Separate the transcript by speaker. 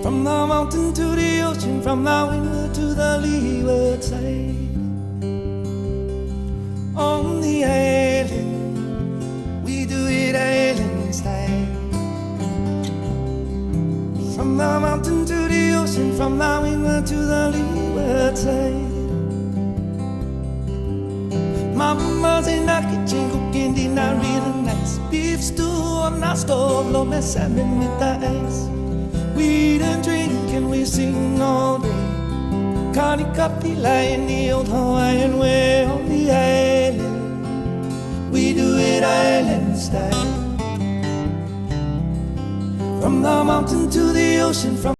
Speaker 1: From the mountain to the ocean, from the windward to the leeward side. On the island, we do it island style. From the mountain to the ocean, from the windward to the leeward side. Mama's in the kitchen cooking dinner real nice. Beef stew on the stove, low my salmon with the ice. We don't drink and we sing all day. Connie Kapila in the old Hawaiian way. On the island, we do it island style. From the mountain to the ocean, from